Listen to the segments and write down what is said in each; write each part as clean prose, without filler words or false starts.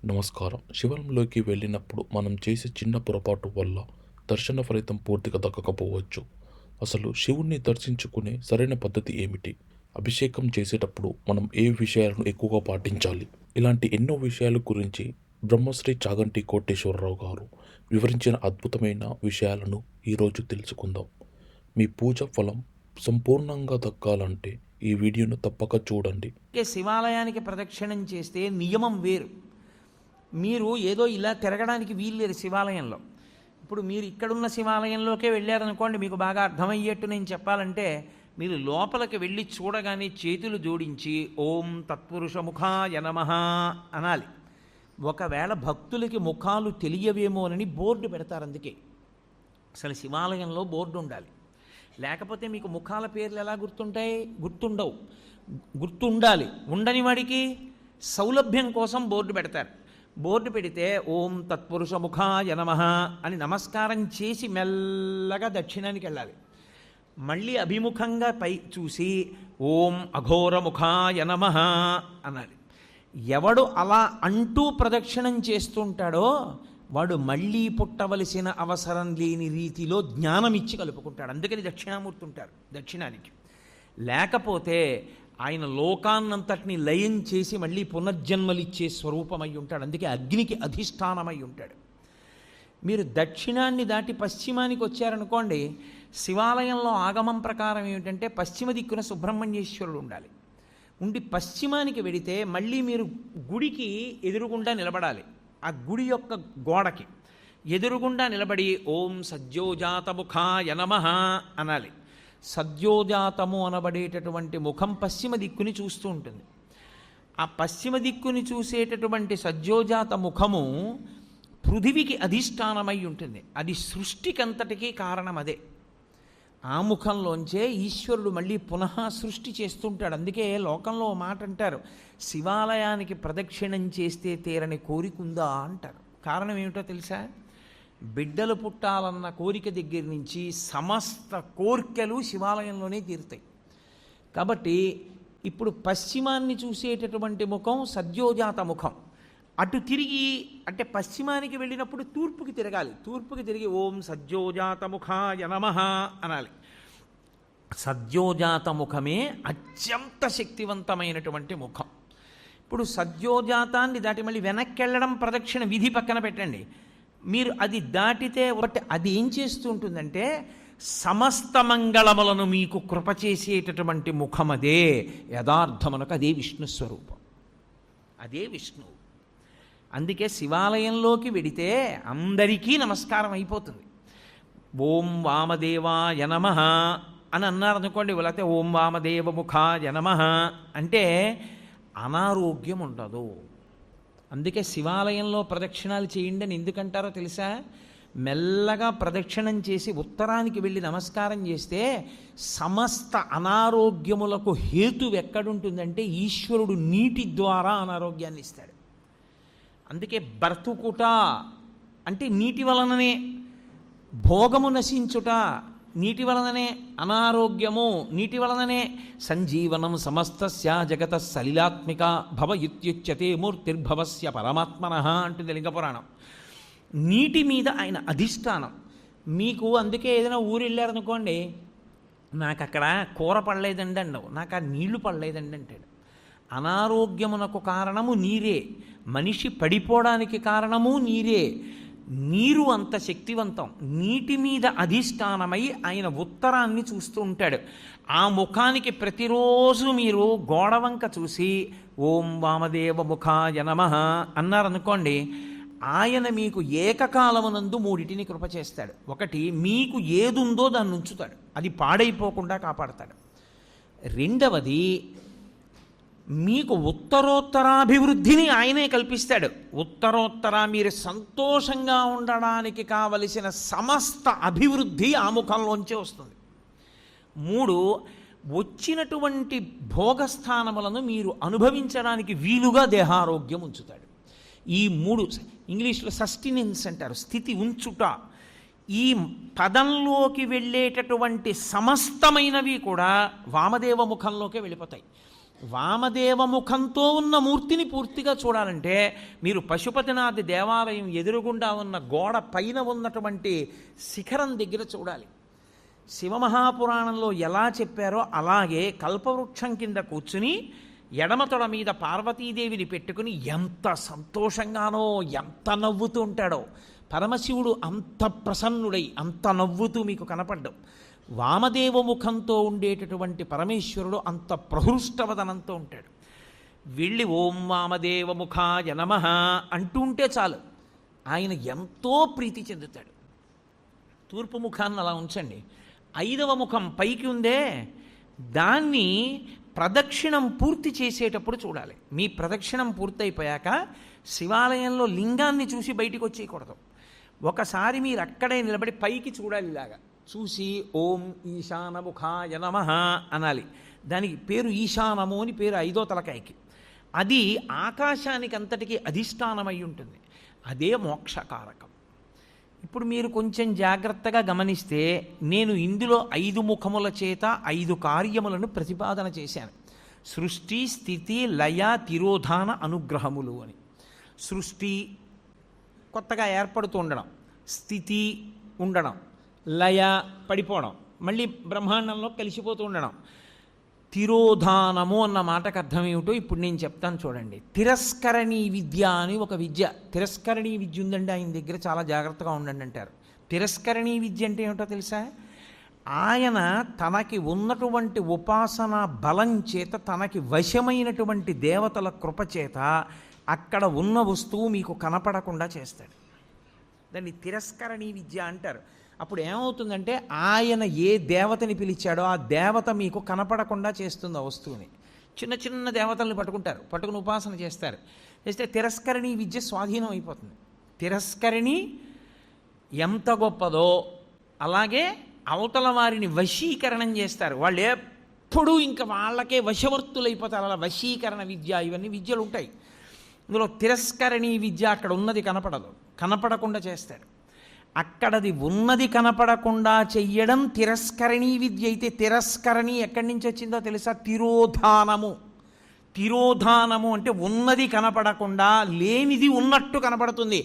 నమస్కారం. శివాలయంలోకి వెళ్ళినప్పుడు మనం చేసే చిన్న పొరపాటు వల్ల దర్శన ఫలితం పూర్తిగా దక్కకపోవచ్చు. అసలు శివుణ్ణి దర్శించుకునే సరైన పద్ధతి ఏమిటి? అభిషేకం చేసేటప్పుడు మనం ఏ విషయాలను ఎక్కువగా పాటించాలి? ఇలాంటి ఎన్నో విషయాల గురించి బ్రహ్మశ్రీ చాగంటి కోటేశ్వరరావు గారు వివరించిన అద్భుతమైన విషయాలను ఈరోజు తెలుసుకుందాం. మీ పూజ ఫలం సంపూర్ణంగా దక్కాలంటే ఈ వీడియోను తప్పక చూడండి. శివాలయానికి ప్రదక్షిణం చేస్తే నియమం వేరు. మీరు ఏదో ఇలా తిరగడానికి వీల్లేదు శివాలయంలో. ఇప్పుడు మీరు ఇక్కడున్న శివాలయంలోకే వెళ్ళారనుకోండి, మీకు బాగా అర్థమయ్యేట్టు నేను చెప్పాలంటే, మీరు లోపలికి వెళ్ళి చూడగానే చేతులు జోడించి ఓం తత్పురుషముఖాయ నమః అనాలి. ఒకవేళ భక్తులకి ముఖాలు తెలియవేమోనని బోర్డు పెడతారు. అందుకే అసలు శివాలయంలో బోర్డు ఉండాలి. లేకపోతే మీకు ముఖాల పేర్లు ఎలా గుర్తుంటాయి? గుర్తుండవు. గుర్తుండాలి. ఉండని వాడికి సౌలభ్యం కోసం బోర్డు పెడతారు. బోర్డు పెడితే ఓం తత్పురుషముఖాయ నమః అని నమస్కారం చేసి మెల్లగా దక్షిణానికి వెళ్ళాలి. మళ్ళీ అభిముఖంగా పై చూసి ఓం అఘోరముఖాయ నమః అనాలి. ఎవడు అలా అంటూ ప్రదక్షిణం చేస్తుంటాడో వాడు మళ్ళీ పుట్టవలసిన అవసరం లేని రీతిలో జ్ఞానం ఇచ్చి కలుపుకుంటాడు. అందుకని దక్షిణామూర్తి ఉంటారు దక్షిణానికి. లేకపోతే ఆయన లోకాన్నంతటిని లయం చేసి మళ్ళీ పునర్జన్మలిచ్చే స్వరూపమై ఉంటాడు. అందుకే అగ్నికి అధిష్టానమై ఉంటాడు. మీరు దక్షిణాన్ని దాటి పశ్చిమానికి వచ్చారనుకోండి, శివాలయంలో ఆగమం ప్రకారం ఏమిటంటే పశ్చిమ దిక్కున సుబ్రహ్మణ్యేశ్వరుడు ఉండాలి. ఉండి పశ్చిమానికి వెడితే మళ్ళీ మీరు గుడికి ఎదురుగుండా నిలబడాలి. ఆ గుడి యొక్క గోడకి ఎదురుగుండా నిలబడి ఓం సజ్జోజాతముఖాయ నమః అనాలి. సద్యోజాతము అనబడేటటువంటి ముఖం పశ్చిమ దిక్కుని చూస్తూ ఉంటుంది. ఆ పశ్చిమ దిక్కుని చూసేటటువంటి సద్యోజాత ముఖము పృథివికి అధిష్టానమై ఉంటుంది. అది సృష్టికంతటికీ కారణం అదే. ఆ ముఖంలోంచే ఈశ్వరుడు మళ్ళీ పునః సృష్టి చేస్తుంటాడు. అందుకే లోకంలో మాట అంటారు, శివాలయానికి ప్రదక్షిణం చేస్తే తీరని కోరికుందా అంటారు. కారణం ఏమిటో తెలుసా? బిడ్డలు పుట్టాలన్న కోరిక దగ్గర నుంచి సమస్త కోర్కెలు శివాలయంలోనే తీరుతాయి. కాబట్టి ఇప్పుడు పశ్చిమాన్ని చూసేటటువంటి ముఖం సద్యోజాత ముఖం. అటు తిరిగి అంటే పశ్చిమానికి వెళ్ళినప్పుడు తూర్పుకి తిరగాలి. తూర్పుకి తిరిగి ఓం సద్యోజాత ముఖాయ నమః అనాలి. సద్యోజాత ముఖమే అత్యంత శక్తివంతమైనటువంటి ముఖం. ఇప్పుడు సద్యోజాతాన్ని దాటి మళ్ళీ వెనక్కి వెళ్ళడం ప్రదక్షిణ విధి పక్కన పెట్టండి. మీరు అది దాటితే ఒకటి అది ఏం చేస్తూ ఉంటుందంటే సమస్త మంగళములను మీకు కృప చేసేటటువంటి ముఖం అదే. యథార్థమునకు అదే విష్ణు స్వరూపం, అదే విష్ణువు. అందుకే శివాలయంలోకి వెడితే అందరికీ నమస్కారం అయిపోతుంది. ఓం వామదేవాయ నమః అని అన్నారనుకోండి, లేకపోతే ఓం వామదేవ ముఖాయ నమః అంటే అనారోగ్యం ఉండదు. అందుకే శివాలయంలో ప్రదక్షిణాలు చేయండి అని ఎందుకంటారో తెలుసా? మెల్లగా ప్రదక్షిణం చేసి ఉత్తరానికి వెళ్ళి నమస్కారం చేస్తే సమస్త అనారోగ్యములకు హేతు ఎక్కడుంటుందంటే ఈశ్వరుడు నీటి ద్వారా అనారోగ్యాన్ని ఇస్తాడు. అందుకే బ్రతుకుట అంటే నీటి వలననే, భోగము నశించుట నీటి వలననే, అనారోగ్యము నీటి వలననే. సంజీవనం సమస్తస్య జగత సలిలాత్మిక భవ ఇత్యుచ్యతే మూర్తిర్భవస్య పరమాత్మనః అంటుంది లింగ పురాణం. నీటి మీద ఆయన అధిష్టానం. మీకు అందుకే ఏదైనా ఊరు వెళ్ళారనుకోండి, నాకు అక్కడ కూర పడలేదండి అండవు, నాకు ఆ నీళ్లు పడలేదండి అంటాడు. అనారోగ్యమునకు కారణము నీరే, మనిషి పడిపోవడానికి కారణము నీరే. నీరు అంత శక్తివంతం. నీటి మీద అధిష్టానమై ఆయన ఉత్తరాన్ని చూస్తూ ఉంటాడు. ఆ ముఖానికి ప్రతిరోజు మీరు గోడవంక చూసి ఓం వామదేవ ముఖాయ నమః అన్నారనుకోండి, ఆయన మీకు ఏకకాలమునందు మూడిటిని కృప చేస్తాడు. ఒకటి, మీకు ఏదుందో దాన్ని ఉంచుతాడు, అది పాడైపోకుండా కాపాడతాడు. రెండవది, మీకు ఉత్తరోత్తరాభివృద్ధిని ఆయనే కల్పిస్తాడు. ఉత్తరోత్తర మీరు సంతోషంగా ఉండడానికి కావలసిన సమస్త అభివృద్ధి ఆ ముఖంలోంచే వస్తుంది. మూడు, వచ్చినటువంటి భోగస్థానములను మీరు అనుభవించడానికి వీలుగా దేహారోగ్యం ఉంచుతాడు. ఈ మూడు ఇంగ్లీష్లో సస్టినెన్స్ అంటారు, స్థితి ఉంచుట. ఈ పదంలోకి వెళ్ళేటటువంటి సమస్తమైనవి కూడా వామదేవ ముఖంలోకే వెళ్ళిపోతాయి. వామదేవ ముఖంతో ఉన్న మూర్తిని పూర్తిగా చూడాలంటే మీరు పశుపతినాథ్ దేవాలయం ఎదురుగుండా ఉన్న గోడ పైన ఉన్నటువంటి శిఖరం దగ్గర చూడాలి. శివమహాపురాణంలో ఎలా చెప్పారో అలాగే కల్పవృక్షం కింద కూర్చుని ఎడమ తొడ మీద పార్వతీదేవిని పెట్టుకుని ఎంత సంతోషంగానో ఎంత నవ్వుతూ ఉంటాడో. పరమశివుడు అంత ప్రసన్నుడై అంత నవ్వుతూ మీకు కనపడ్డం. వామదేవ ముఖంతో ఉండేటటువంటి పరమేశ్వరుడు అంత ప్రహృష్టవదనంతో ఉంటాడు. వెళ్ళి ఓం వామదేవ ముఖాయ నమః అంటూ ఉంటే చాలు, ఆయన ఎంతో ప్రీతి చెందుతాడు. తూర్పు ముఖాన్ని అలా ఉంచండి. 5వ ముఖం పైకి ఉందే, దాన్ని ప్రదక్షిణం పూర్తి చేసేటప్పుడు చూడాలి. మీ ప్రదక్షిణం పూర్తయిపోయాక శివాలయంలో లింగాన్ని చూసి బయటికి వచ్చేయకూడదు. ఒకసారి మీరు అక్కడే నిలబడి పైకి చూడాలి. ఇలాగా చూసి ఓం ఈశానముఖాయ నమః అనాలి. దానికి పేరు ఈశానము అని పేరు 5వ తలకాయకి. అది ఆకాశానికి అంతటికీ అధిష్టానమై ఉంటుంది. అదే మోక్షకారకం. ఇప్పుడు మీరు కొంచెం జాగ్రత్తగా గమనిస్తే నేను ఇందులో 5 ముఖముల చేత 5 కార్యములను ప్రతిపాదన చేశాను. సృష్టి, స్థితి, లయ, తిరోధాన, అనుగ్రహములు అని. సృష్టి కొత్తగా ఏర్పడుతూ ఉండడం, స్థితి ఉండడం, లయ పడిపోవడం, మళ్ళీ బ్రహ్మాండంలో కలిసిపోతూ ఉండడం. తిరోధానము అన్న మాటకు అర్థం ఏమిటో ఇప్పుడు నేను చెప్తాను చూడండి. తిరస్కరణీ విద్య అని ఒక విద్య. తిరస్కరణీ విద్య ఉందండి ఆయన దగ్గర, చాలా జాగ్రత్తగా ఉండండి అంటారు. తిరస్కరణీ విద్య అంటే ఏమిటో తెలుసా? ఆయన తనకి ఉన్నటువంటి ఉపాసన బలం చేత, తనకి వశమైనటువంటి దేవతల కృపచేత అక్కడ ఉన్న వస్తువు మీకు కనపడకుండా చేస్తాడు. దాన్ని తిరస్కరణీ విద్య అంటారు. అప్పుడు ఏమవుతుందంటే ఆయన ఏ దేవతని పిలిచాడో ఆ దేవత మీకు కనపడకుండా చేస్తుంది ఆ వస్తువుని. చిన్న చిన్న దేవతల్ని పట్టుకుని ఉపాసన చేస్తారు. చేస్తే తిరస్కరణీ విద్య స్వాధీనం అయిపోతుంది. తిరస్కరణి ఎంత గొప్పదో అలాగే అవతల వారిని వశీకరణం చేస్తారు. వాళ్ళు ఎప్పుడూ ఇంకా వాళ్ళకే వశవర్తులైపోతారు. అలా వశీకరణ విద్య, ఇవన్నీ విద్యలు ఉంటాయి. ఇందులో తిరస్కరణీ విద్య అక్కడ ఉన్నది కనపడదు, కనపడకుండా చేస్తాడు. అక్కడది ఉన్నది కనపడకుండా చెయ్యడం తిరస్కరణీ విద్య అయితే, తిరస్కరణి ఎక్కడి నుంచి వచ్చిందో తెలుసా? తిరోధానము. తిరోధానము అంటే ఉన్నది కనపడకుండా లేనిది ఉన్నట్టు కనపడుతుంది.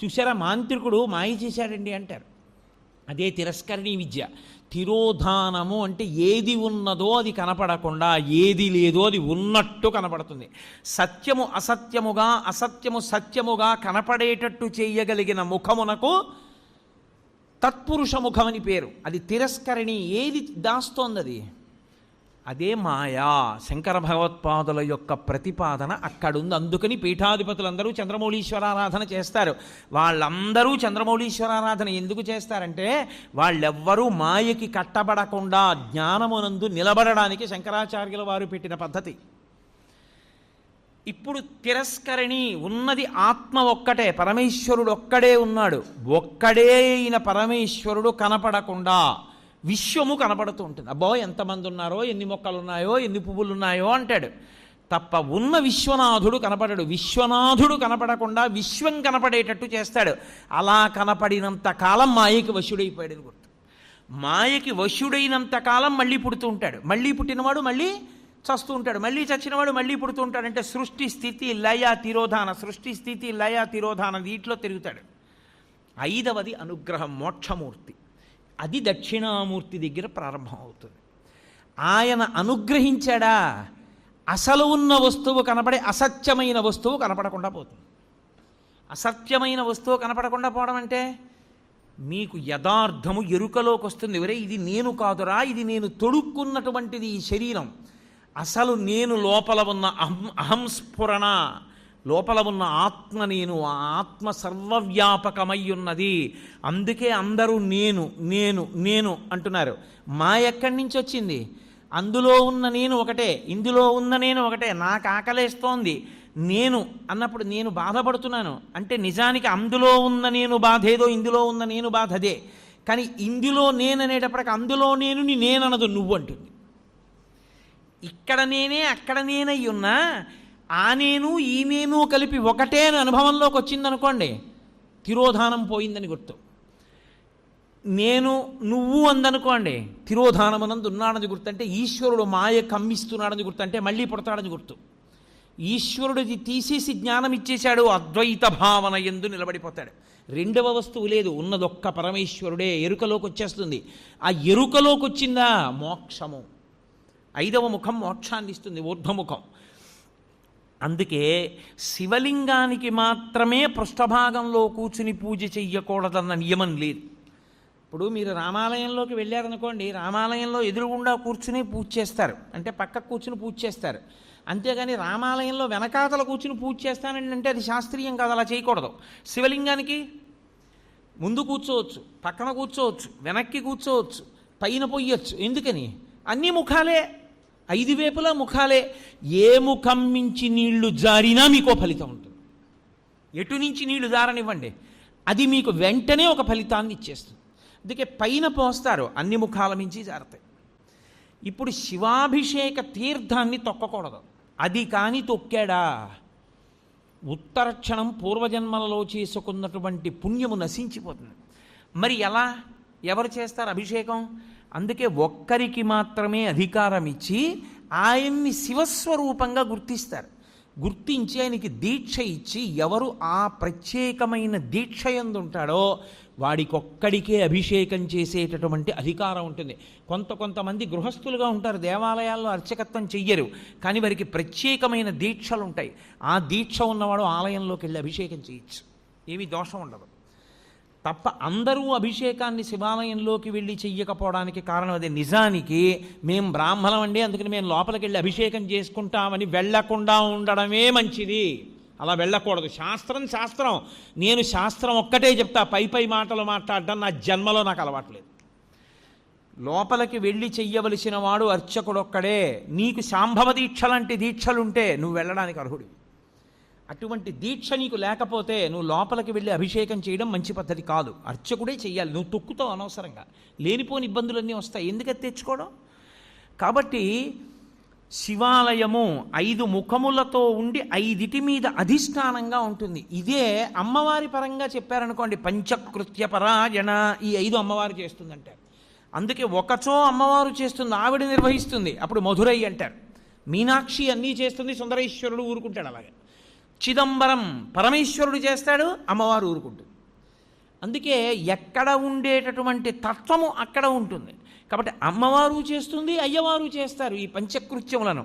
చూసారా, మాంత్రికుడు మాయ చేశాడండి అంటారు. అదే తిరస్కరణీ విద్య. తిరోధానము అంటే ఏది ఉన్నదో అది కనపడకుండా, ఏది లేదో అది ఉన్నట్టు కనపడుతుంది. సత్యము అసత్యముగా, అసత్యము సత్యముగా కనపడేటట్టు చేయగలిగిన ముఖమునకు తత్పురుష ముఖం అని పేరు. అది తిరస్కరణి. ఏది దాస్తోంది అది? అదే మాయా. శంకర భగవత్పాదుల యొక్క ప్రతిపాదన అక్కడుంది. అందుకని పీఠాధిపతులందరూ చంద్రమౌళీశ్వరారాధన చేస్తారు. వాళ్ళందరూ చంద్రమౌళీశ్వరారాధన ఎందుకు చేస్తారంటే వాళ్ళెవ్వరూ మాయకి కట్టబడకుండా జ్ఞానమునందు నిలబడడానికి శంకరాచార్యుల వారు పెట్టిన పద్ధతి. ఇప్పుడు తిరస్కరణి ఉన్నది ఆత్మ ఒక్కటే, పరమేశ్వరుడు ఒక్కడే ఉన్నాడు. ఒక్కడే అయిన పరమేశ్వరుడు కనపడకుండా విశ్వము కనపడుతూ ఉంటుంది. అబ్బో ఎంతమంది ఉన్నారో, ఎన్ని మొక్కలు ఉన్నాయో, ఎన్ని పువ్వులు ఉన్నాయో అంటాడు తప్ప ఉన్న విశ్వనాథుడు కనపడడు. విశ్వనాథుడు కనపడకుండా విశ్వం కనపడేటట్టు చేస్తాడు. అలా కనపడినంత కాలం మాయకి వశుడైపోయాడని గుర్తు. మాయకి వశుడైనంత కాలం మళ్ళీ పుడుతూ ఉంటాడు. మళ్ళీ పుట్టినవాడు మళ్ళీ చస్తూ ఉంటాడు. మళ్ళీ చచ్చినవాడు మళ్ళీ పుడుతూ ఉంటాడు. అంటే సృష్టి, స్థితి, లయ, తిరోధాన. సృష్టి, స్థితి, లయ, తిరోధాన వీటిలో తిరుగుతాడు. 5వది అనుగ్రహం, మోక్షమూర్తి. అది దక్షిణామూర్తి దగ్గర ప్రారంభం అవుతుంది. ఆయన అనుగ్రహించాడా అసలు ఉన్న వస్తువు కనపడే అసత్యమైన వస్తువు కనపడకుండా పోతుంది. అసత్యమైన వస్తువు కనపడకుండా పోవడం అంటే మీకు యథార్థము ఎరుకలోకి వస్తుంది. ఎవరే ఇది నేను కాదురా, ఇది నేను తొడుక్కున్నటువంటిది ఈ శరీరం. అసలు నేను లోపల ఉన్న అహంస్ఫురణ, లోపల ఉన్న ఆత్మ నేను, ఆ ఆత్మ సర్వవ్యాపకమై ఉన్నది. అందుకే అందరూ నేను నేను నేను అంటున్నారు. మా ఎక్కడి నుంచి వచ్చింది? అందులో ఉన్న నేను ఒకటే, ఇందులో ఉన్న నేను ఒకటే. నాకు ఆకలేస్తోంది నేను అన్నప్పుడు నేను బాధపడుతున్నాను అంటే నిజానికి అందులో ఉన్న నేను బాధ ఏదో, ఇందులో ఉన్న నేను బాధ అదే. కానీ ఇందులో నేను అనేటప్పటికి అందులో నేనుని నేననదు, నువ్వు అంటుంది. ఇక్కడ నేనే అక్కడ నేనై ఉన్నా ఆ నేను ఈ నేను కలిపి ఒకటే అని అనుభవంలోకి వచ్చిందనుకోండి, తిరోధానం పోయిందని గుర్తు. నేను నువ్వు అందనుకోండి, తిరోధానమునందు ఉన్నాడని గుర్తు, అంటే ఈశ్వరుడు మాయ కమ్మిస్తున్నాడని గుర్తు, అంటే మళ్ళీ పుడతాడని గుర్తు. ఈశ్వరుడిది తీసేసి జ్ఞానం ఇచ్చేశాడు, అద్వైత భావన యందు నిలబడిపోతాడు. రెండవ వస్తువు లేదు, ఉన్నదొక్క పరమేశ్వరుడే. ఎరుకలోకి వచ్చేస్తుంది. ఆ ఎరుకలోకి వచ్చిందా మోక్షము. 5వ ముఖం మోక్షాన్ని ఇస్తుంది, ఊర్ధ్వముఖం. అందుకే శివలింగానికి మాత్రమే పృష్ఠభాగంలో కూర్చుని పూజ చెయ్యకూడదన్న నియమం లేదు. ఇప్పుడు మీరు రామాలయంలోకి వెళ్ళారనుకోండి, రామాలయంలో ఎదురుగుండా కూర్చుని పూజ చేస్తారు, అంటే పక్కకు కూర్చుని పూజ చేస్తారు. అంతేగాని రామాలయంలో వెనకాతల కూర్చుని పూజ చేస్తానండి అంటే అది శాస్త్రీయం కాదు, అలా చేయకూడదు. శివలింగానికి ముందు కూర్చోవచ్చు, పక్కన కూర్చోవచ్చు, వెనక్కి కూర్చోవచ్చు, పైన పొయ్యొచ్చు. ఎందుకని? అన్ని ముఖాలే, 5 వైపులా ముఖాలే. ఏ ముఖం మించి నీళ్లు జారినా మీకో ఫలితం ఉంటుంది. ఎటు నుంచి నీళ్లు జారనివ్వండి, అది మీకు వెంటనే ఒక ఫలితాన్ని ఇచ్చేస్తుంది. అందుకే పైన పోస్తారు, అన్ని ముఖాల మించి జారుతాయి. ఇప్పుడు శివాభిషేక తీర్థాన్ని తొక్కకూడదు. అది కానీ తొక్కాడా ఉత్తరక్షణం పూర్వజన్మలలో చేసుకున్నటువంటి పుణ్యము నశించిపోతుంది. మరి ఎలా, ఎవరు చేస్తారు అభిషేకం? అందుకే ఒక్కరికి మాత్రమే అధికారం ఇచ్చి ఆయన్ని శివస్వరూపంగా గుర్తిస్తారు. గుర్తించి ఆయనకి దీక్ష ఇచ్చి, ఎవరు ఆ ప్రత్యేకమైన దీక్ష యందు ఉంటాడో వాడికొక్కడికే అభిషేకం చేసేటటువంటి అధికారం ఉంటుంది. కొంతమంది గృహస్థులుగా ఉంటారు, దేవాలయాల్లో అర్చకత్వం చెయ్యరు, కానీ వారికి ప్రత్యేకమైన దీక్షలు ఉంటాయి. ఆ దీక్ష ఉన్నవాడు ఆలయంలోకి వెళ్ళి అభిషేకం చేయొచ్చు, ఏమీ దోషం ఉండదు. తప్ప అందరూ అభిషేకాన్ని శివాలయంలోకి వెళ్ళి చెయ్యకపోవడానికి కారణం అదే. నిజానికి మేము బ్రాహ్మణం అండి, అందుకని మేము లోపలికి వెళ్ళి అభిషేకం చేసుకుంటామని వెళ్లకుండా ఉండడమే మంచిది. అలా వెళ్ళకూడదు. శాస్త్రం. నేను శాస్త్రం ఒక్కటే చెప్తా, పై మాటలు మాట్లాడడం నా జన్మలో నాకు అలవాట్లేదు. లోపలికి వెళ్ళి చెయ్యవలసిన వాడు అర్చకుడొక్కడే. నీకు శాంభవ దీక్ష లాంటి దీక్షలుంటే నువ్వు వెళ్ళడానికి అర్హుడివి. అటువంటి దీక్ష నీకు లేకపోతే నువ్వు లోపలికి వెళ్ళి అభిషేకం చేయడం మంచి పద్ధతి కాదు. అర్చకుడే చెయ్యాలి. నువ్వు తొక్కుతావు అనవసరంగా, లేనిపోని ఇబ్బందులన్నీ వస్తాయి. ఎందుకది తెచ్చుకోవడం? కాబట్టి శివాలయము 5 ముఖములతో ఉండి 5 మీద అధిష్టానంగా ఉంటుంది. ఇదే అమ్మవారి పరంగా చెప్పారనుకోండి, పంచకృత్య పరాయణ, ఈ 5 అమ్మవారు చేస్తుందంటారు. అందుకే ఒకచో అమ్మవారు చేస్తుంది, ఆవిడ నిర్వహిస్తుంది, అప్పుడు మధురై అంటారు. మీనాక్షి అన్నీ చేస్తుంది, సుందరేశ్వరుడు ఊరుకుంటాడు. అలాగే చిదంబరం పరమేశ్వరుడు చేస్తాడు, అమ్మవారు ఊరుకుంటుంది. అందుకే ఎక్కడ ఉండేటటువంటి తత్వము అక్కడ ఉంటుంది. కాబట్టి అమ్మవారు చేస్తుంది, అయ్యవారు చేస్తారు ఈ పంచకృత్యములను.